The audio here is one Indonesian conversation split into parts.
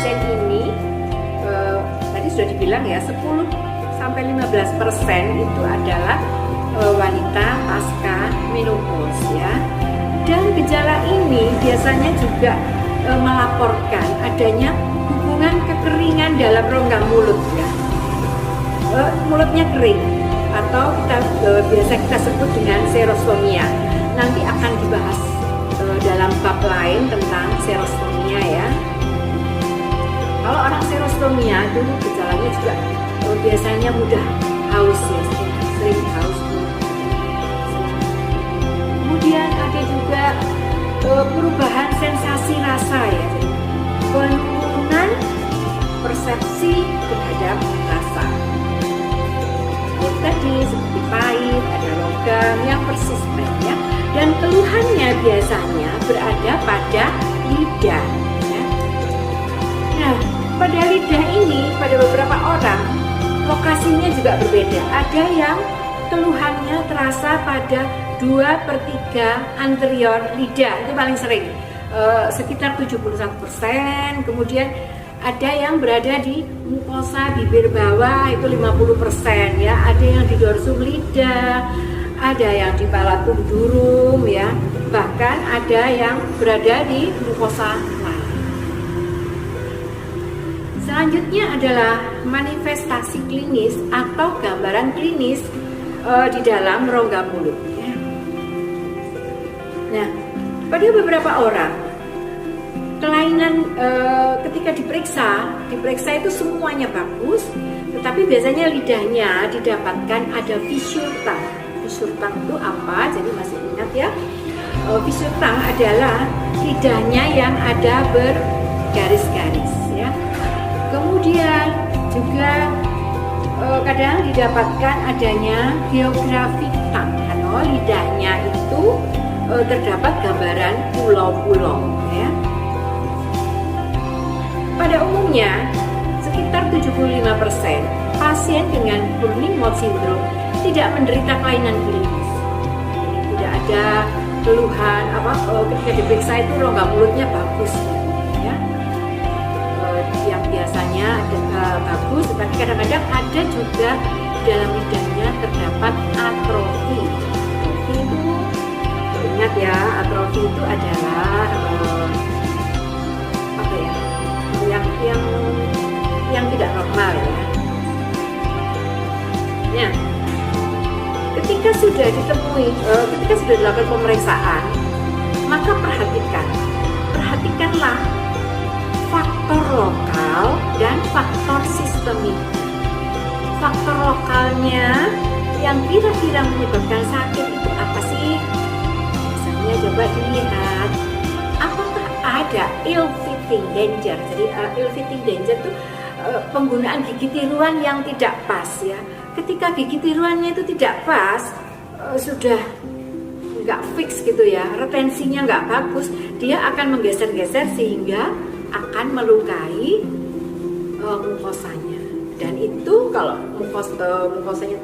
pasien ini tadi sudah dibilang ya 10-15% itu adalah wanita pasca menopause ya. Dan gejala ini biasanya juga melaporkan adanya hubungan kekeringan dalam rongga mulut ya. Mulutnya kering atau biasa kita sebut dengan serostomia. Nanti akan dibahas dalam bab lain tentang serostomia ya. Kalau orang serostomia itu gejalanya juga biasanya mudah haus ya, sering haus. Kemudian ada juga perubahan sensasi rasa ya, penurunan persepsi terhadap rasa. Tadi seperti pahit, ada logam yang persisten ya, dan keluhannya biasanya berada pada lidah ya. Nah, pada lidah ini pada beberapa orang lokasinya juga berbeda. Ada yang keluhannya terasa pada 2/3 anterior lidah, itu paling sering, sekitar 71%. Kemudian ada yang berada di mukosa bibir bawah itu 50% ya, ada yang di dorsum lidah, ada yang di palatum durum ya, bahkan ada yang berada di mukosa lain. Selanjutnya adalah manifestasi klinis atau gambaran klinis di dalam rongga mulut ya. Nah, pada beberapa orang kelainan ketika diperiksa itu semuanya bagus, tetapi biasanya lidahnya didapatkan ada fissure tongue. Fissure tongue itu apa? Jadi masih ingat ya? Fissure tongue adalah lidahnya yang ada bergaris-garis ya. Kemudian juga kadang didapatkan adanya geographic tongue, karena lidahnya itu terdapat gambaran pulau-pulau ya. Pada umumnya, sekitar 75% pasien dengan Burning Mouth Syndrome tidak menderita kelainan klinis. Tidak ada keluhan ketika diperiksa itu rongga mulutnya bagus ya. Yang biasanya bagus, tapi kadang-kadang ada juga dalam lidahnya terdapat atrofi. Atrofi itu ingat ya, atrofi itu adalah yang tidak normal ya. Nah, ketika sudah dilakukan pemeriksaan, maka perhatikanlah faktor lokal dan faktor sistemik. Faktor lokalnya yang kira-kira menyebabkan sakit itu apa sih? Misalnya coba dilihat, apakah ada ill-fitting danger. Jadi ill-fitting danger itu penggunaan gigi tiruan yang tidak pas ya. Ketika gigi tiruannya itu tidak pas, sudah nggak fix gitu ya, retensinya nggak bagus, dia akan menggeser-geser sehingga akan melukai mukosanya. Dan itu kalau mukosanya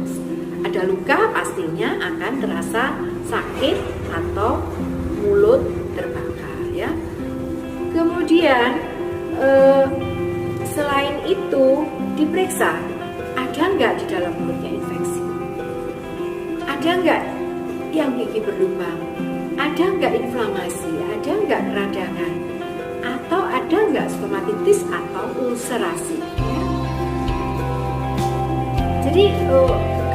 ada luka, pastinya akan terasa sakit atau mulut terbakar ya. Kemudian selain itu diperiksa, ada nggak di dalam mulutnya infeksi, ada nggak yang gigi berlubang, ada nggak inflamasi, ada nggak radangan, atau ada nggak stomatitis atau ulcerasi ya. Jadi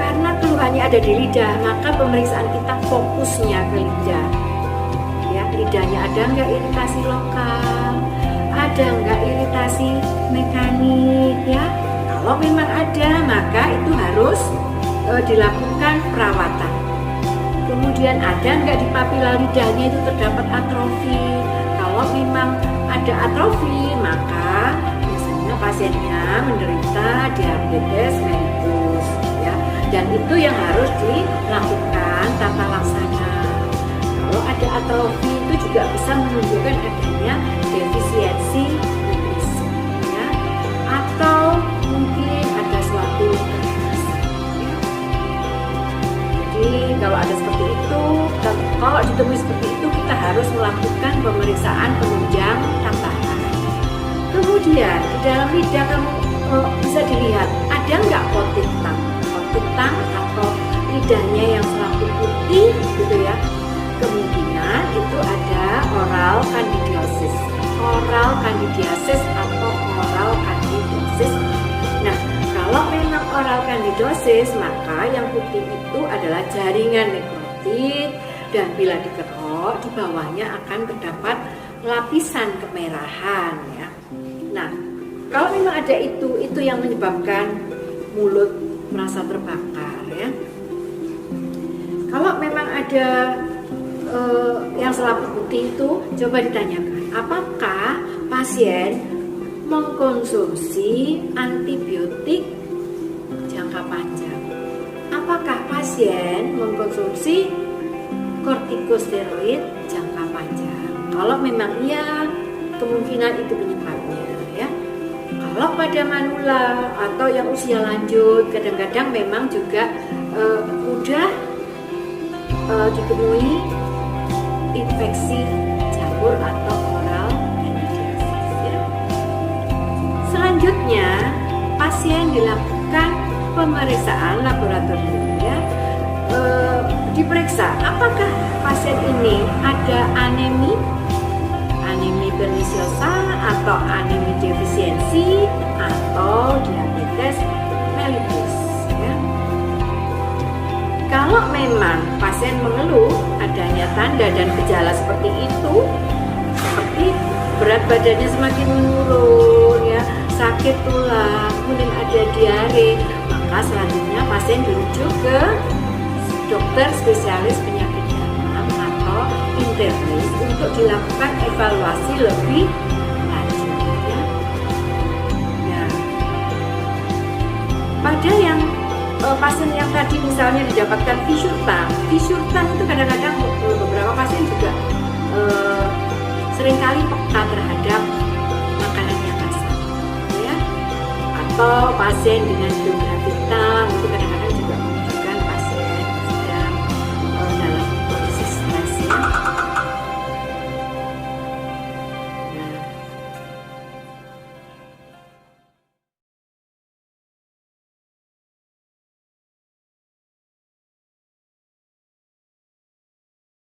karena keluhannya ada di lidah, maka pemeriksaan kita fokusnya ke lidah ya. Lidahnya ada nggak iritasi lokal, ada nggak iritasi mekanik ya. Kalau memang ada, maka itu harus dilakukan perawatan. Kemudian ada nggak di papila lidahnya itu terdapat atrofi. Kalau memang ada atrofi, maka biasanya pasiennya menderita diabetes mellitus ya. Dan itu yang harus dilakukan tata laksana. Kalau ada atrofi itu juga bisa menunjukkan adanya defisiensi nutrisi ya, atau mungkin ada suatu kekerasan ya. Jadi kalau ada seperti itu, kalau ditemui seperti itu, kita harus melakukan pemeriksaan penunjang tambahan. Kemudian Kemudian di dalam lidah kamu bisa dilihat ada nggak kotitan atau lidahnya yang selaput putih gitu ya. Kemungkinan itu ada oral candidiasis atau oral candidiasis. Nah, kalau memang oral candidiasis, maka yang putih itu adalah jaringan nekrotik, dan bila dikerok di bawahnya akan terdapat lapisan kemerahan ya. Nah, kalau memang ada itu yang menyebabkan mulut merasa terbakar ya. Kalau memang ada yang selaput putih itu, coba ditanyakan, apakah pasien mengkonsumsi antibiotik jangka panjang? Apakah pasien mengkonsumsi kortikosteroid jangka panjang? Kalau memang iya, kemungkinan itu penyebabnya ya. Kalau pada manula atau yang usia lanjut, kadang-kadang memang juga mudah ditemui infeksi jamur atau oral candidiasis ya. Selanjutnya, pasien dilakukan pemeriksaan laboratorium ya. Diperiksa apakah pasien ini ada anemi perniciosa atau anemi defisiensi atau diabetes mellitus ya. Kalau memang pasien mengeluh adanya tanda dan gejala seperti itu, seperti berat badannya semakin menurun ya, sakit tulang, kemudian ada diare, maka selanjutnya pasien dirujuk ke dokter spesialis penyakit dalam atau internis untuk dilakukan evaluasi lebih lanjut ya. Nah, pada yang pasien yang tadi misalnya didapatkan fissure tang itu kadang-kadang beberapa pasien juga seringkali peka terhadap makanan yang kasar ya. Atau pasien dengan geografi tang itu kadang